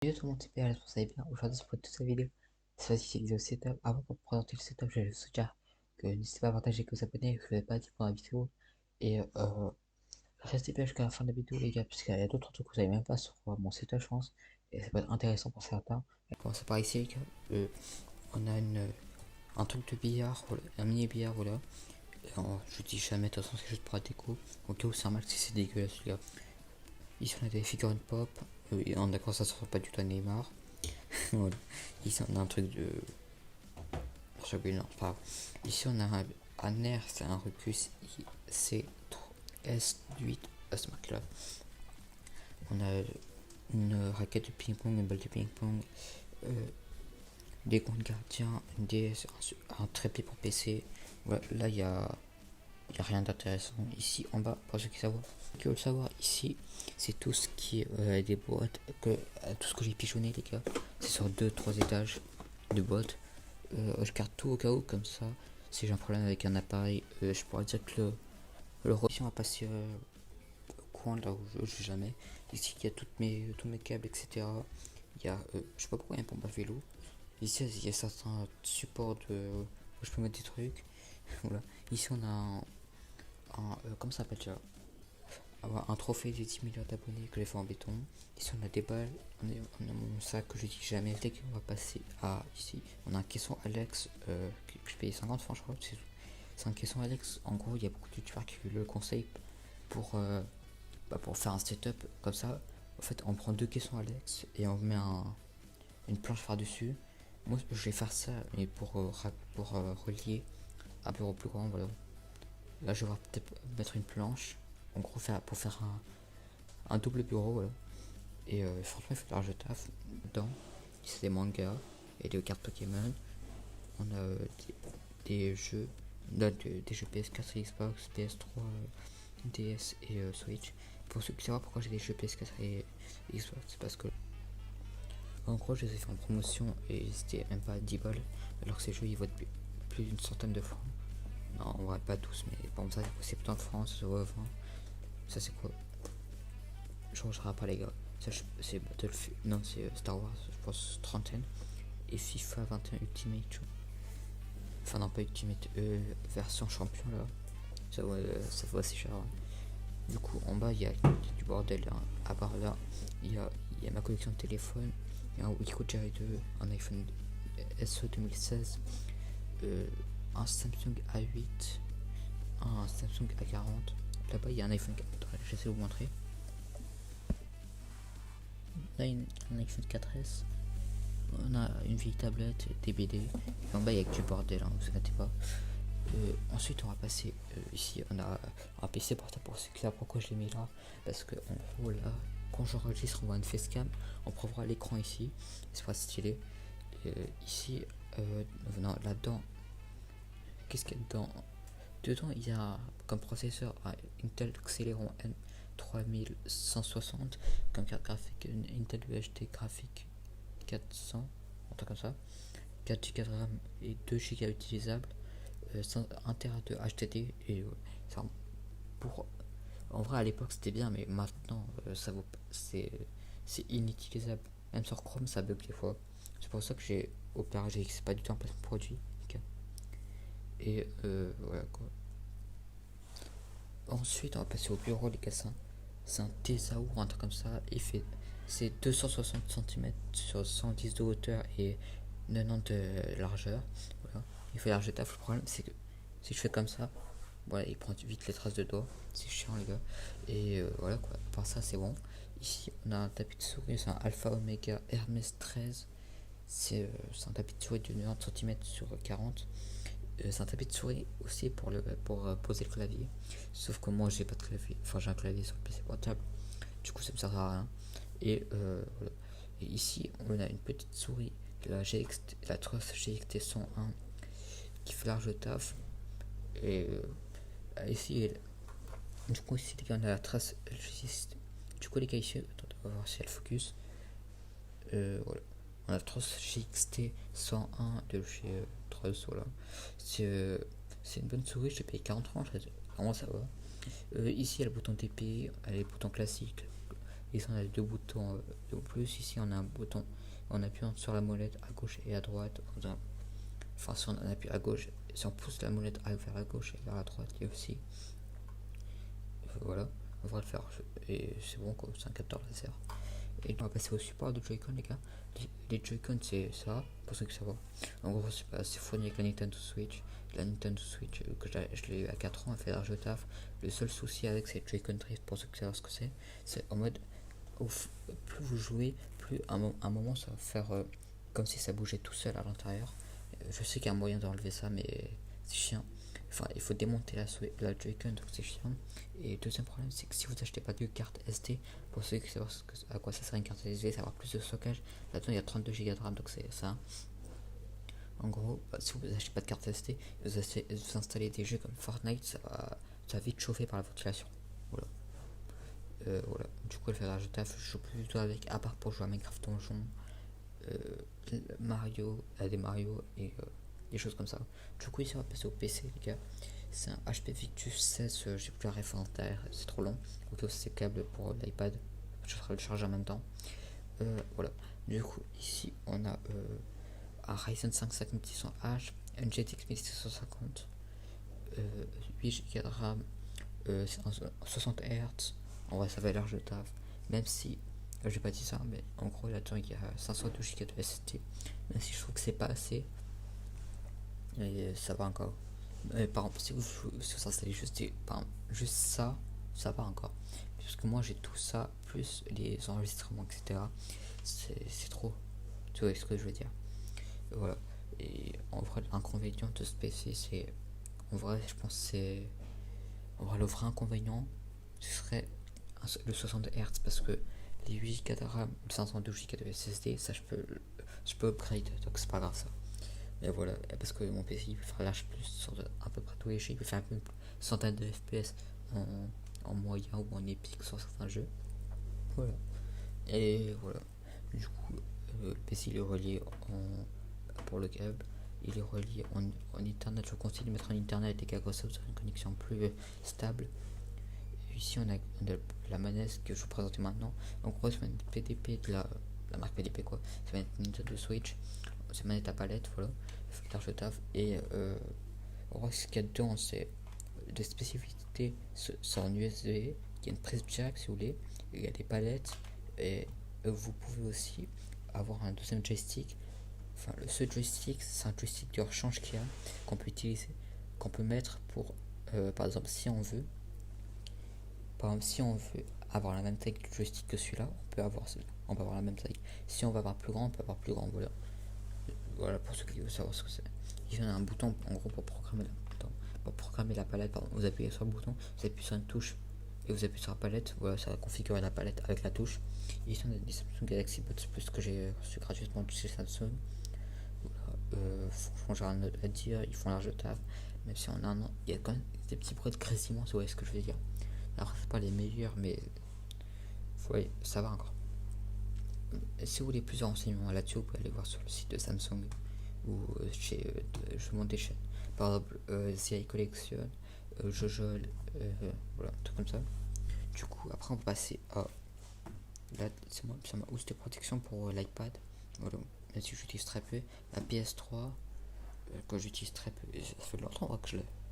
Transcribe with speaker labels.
Speaker 1: Salut tout le monde, c'est PRL, vous allez bien. Aujourd'hui, c'est pour toute cette vidéo. Cette fois-ci, c'est le setup. Avant de vous présenter le setup, je vais juste vous dire que n'hésitez pas à partager, que vous abonner, que je ne vous ai pas dit pendant la vidéo. Et restez bien jusqu'à la fin de la vidéo, les gars, puisqu'il y a d'autres trucs que vous savez même pas sur mon setup, je pense. Et ça peut être intéressant pour certains. On va commencer par ici, les gars. On a un truc de billard, voilà, un mini billard, voilà. Je dis jamais, de toute façon, c'est juste pour la déco. Au cas où c'est un max, si c'est dégueulasse, les gars. Ici, on a des figurines pop. Et on est d'accord, ça sera pas du tout à Neymar. Voilà. Ici on a un truc de. Non, pas. Ici on a un air, c'est un Rucus IC S8 à ce marque là. On a une raquette de ping-pong, une balle de ping-pong, des comptes gardiens, une DS, un trépied pour PC. Voilà, là il y a rien d'intéressant. Ici en bas, pour ceux qui veulent savoir, ici c'est tout ce qui est des boîtes, tout ce que j'ai pigeonné, les gars. C'est sur 2-3 étages de boîtes. Je garde tout au cas où, comme ça, si j'ai un problème avec un appareil, je pourrais dire que ici on va passer au coin là où je joue jamais. Ici il y a tous mes câbles, etc. Il y a, je sais pas pourquoi il y a une pompe à vélo. Ici il y a certains supports où je peux mettre des trucs. Voilà. Ici on a comment ça s'appelle déjà, un trophée des 10 millions d'abonnés que j'ai fait en béton. Ici on a des balles, on a mon sac que je dis jamais. Dès qu'on va passer à ici, on a un caisson Alex que je paye 50 francs je crois. C'est un caisson Alex. En gros il y a beaucoup de youtubeurs qui le conseillent pour, pour faire un setup comme ça. En fait on prend deux caissons Alex et on met une planche par dessus. Moi je vais faire ça mais pour relier un peu plus grand, voilà. Là je vais peut-être mettre une planche en gros pour faire un double bureau, voilà. Et franchement il faut faire le taf dedans. C'est des mangas et des cartes Pokémon. On a des jeux, des jeux PS4 et Xbox, PS3, DS et Switch. Pour ceux qui savent pourquoi j'ai des jeux PS4 et Xbox, c'est parce que en gros je les ai fait en promotion et c'était même pas 10 balles, alors que ces jeux ils valent plus d'une centaine de francs. Non, on va pas tous, mais bon, ça c'est plutôt en France, ça va 20. Ça c'est quoi? Je regarde pas les gars. Ça c'est Battlefield. Non, c'est Star Wars, je pense trentaine. Et FIFA 21 Ultimate. Enfin non pas Ultimate, version champion là. Ça vaut assez cher. Hein. Du coup en bas il y a du bordel. Hein. À part là, il y a ma collection de téléphones. Il y a un Wiko Cherry 2, un iPhone SE 2016, un Samsung A8, un Samsung A40. Là-bas il y a un iPhone 4. J'essaie de vous montrer. Là un iPhone 4S. On a une vieille tablette, des BD. Et en bas il y a que du bordel, hein, vous inquiétez pas. Ensuite on va passer ici, on a un PC portable pour ceux qui savent pourquoi je l'ai mis là. Parce que en gros là, quand j'enregistre on voit une facecam, on peut voir l'écran ici, c'est pas stylé. Ici, non, là-dedans, qu'est-ce qu'il y a dedans? Dedans il y a comme processeur un Intel Celeron N3160, comme carte graphique une Intel UHD graphique 400, un truc comme ça, 4 Go de RAM et 2 Go utilisables, 1 Tera de HDD. Et ça, pour en vrai à l'époque c'était bien, mais maintenant ça vaut c'est inutilisable. Même sur Chrome ça bug des fois. C'est pour ça que j'ai opéré, c'est pas du tout un placement produit. Et voilà quoi. Ensuite on va passer au bureau, les gars. C'est un Tesaour, un truc comme ça. C'est 260 cm sur 110 de hauteur et 90 de largeur. Voilà. Il fait large taf. Le problème c'est que si je fais comme ça, voilà, il prend vite les traces de doigts. C'est chiant les gars. Et voilà quoi. Par ça c'est bon. Ici on a un tapis de souris, c'est un Alpha Omega Hermès 13. C'est un tapis de souris de 90 cm sur 40. C'est un tapis de souris aussi pour poser le clavier. Sauf que moi j'ai pas de clavier. Enfin j'ai un clavier sur le PC portable. Du coup ça me sert à rien. Et voilà. Et ici on a une petite souris, la Tross GXT 101 qui fait large taf. Et ici, du coup ici on a la trace. Du coup les gars ici, attendez, on va voir si elle focus. Voilà. On a la Tross GXT 101 de chez Tross, voilà. C'est une bonne souris, je l'ai payé 40 francs, vraiment ça va. Ici il y a le bouton TP, il y a les boutons classiques, Ici on a deux boutons de plus. Ici on a un bouton en appuyant sur la molette à gauche et à droite. Enfin si on appuie à gauche, si on pousse la molette vers la gauche et vers la droite, il y a aussi. Voilà, on va le faire. Et c'est bon quoi, c'est un capteur laser. Et on va passer au support de Joy-Con les gars. Les Joy-Con c'est ça, pour ceux qui savent. En gros c'est fourni avec la Nintendo Switch. La Nintendo Switch que je l'ai eu à 4 ans, elle fait large taf. Le seul souci avec ces Joy-Con Drift, pour ceux qui savent ce que c'est en mode plus vous jouez, plus à un moment ça va faire comme si ça bougeait tout seul à l'intérieur. Je sais qu'il y a un moyen d'enlever ça, mais c'est chiant. Enfin, il faut démonter la Joy-Con, donc c'est chiant. Et deuxième problème, c'est que si vous achetez pas de carte SD, pour ceux qui savent à quoi ça sert une carte SD, ça va avoir plus de stockage. Là-dedans, il y a 32 Go de RAM, donc c'est ça. En gros, si vous achetez pas de carte SD, vous installez des jeux comme Fortnite, ça va vite chauffer par la ventilation. Voilà. Voilà. Du coup, elle fait rage taf. Je joue plus du tout avec, à part pour jouer à Minecraft Donjon, Mario, des Mario et des choses comme ça. Du coup, ici, on va passer au PC, les gars. C'est un HP Victus 16, j'ai plus la référence derrière, c'est trop long. Ok, c'est câble pour l'iPad. Je ferai le charger en même temps. Voilà. Du coup, ici, on a un Ryzen 5 5600H, un GTX 1650, 8 Go de RAM, 60 Hz. En vrai, ça va large de taf. Même si, j'ai pas dit ça, mais en gros, là-dedans, il y a 512 Go de SSD. Même si je trouve que c'est pas assez, et ça va encore. Par exemple, si vous installez juste ça, ça va encore. Parce que moi, j'ai tout ça, plus les enregistrements, etc. C'est trop. Tu vois ce que je veux dire. Voilà. Et en vrai, l'inconvénient de ce PC, c'est. En vrai, je pense que c'est. En vrai, le vrai inconvénient, ce serait le 60 Hz parce que les 8 Go de RAM, le 512 Go de SSD, ça je peux upgrade, donc c'est pas grave ça. Mais voilà, parce que mon PC il peut faire l'H plus sur à peu près tous les jeux, il peut faire un peu centaines de FPS en moyen ou en épique sur certains jeux. Voilà. Et voilà. Du coup, le PC il est relié pour le câble, il est relié en internet. Je vous conseille de mettre en internet et qu'à cause ça vous aurez une connexion plus stable. Ici on a la manette que je vous présente maintenant. Donc en gros c'est une PDP de la marque PDP quoi. C'est une Nintendo Switch. C'est une manette à palette, voilà. Large taf. Et en gros ce qu'il y a dedans c'est des spécificités. C'est en USB. Il y a une prise jack si vous voulez. Il y a des palettes. Et vous pouvez aussi avoir un deuxième joystick. Enfin ce joystick c'est un joystick de rechange qu'il y a qu'on peut utiliser, qu'on peut mettre pour par exemple si on veut. Par exemple, si on veut avoir la même taille de joystick que celui-là, on peut avoir la même taille. Si on va avoir plus grand, on peut avoir plus grand. Voilà. Voilà pour ceux qui veulent savoir ce que c'est. Il y a un bouton en gros pour programmer la palette. Pardon. Vous appuyez sur le bouton, vous appuyez sur une touche et vous appuyez sur la palette. Voilà, ça va configurer la palette avec la touche. Ici on a des Samsung Galaxy Buds Plus que j'ai reçu gratuitement de chez Samsung. Voilà. Franchement, j'ai rien à dire, ils font large taf. Même si on a un an, il y a quand même des petits bruits de grésillement, vous voyez ce que je veux dire. Alors c'est pas les meilleurs, mais ouais, ça va encore. Si vous voulez plus de renseignements là-dessus, vous pouvez aller voir sur le site de Samsung ou chez je monte des chaînes. Par exemple, CI Collection, Jojol, voilà, tout comme ça. Du coup, après on va passer à là, c'est ma housse de protection pour l'iPad. Voilà, même si j'utilise très peu. La PS3, que j'utilise très peu, ça fait longtemps que je l'ai.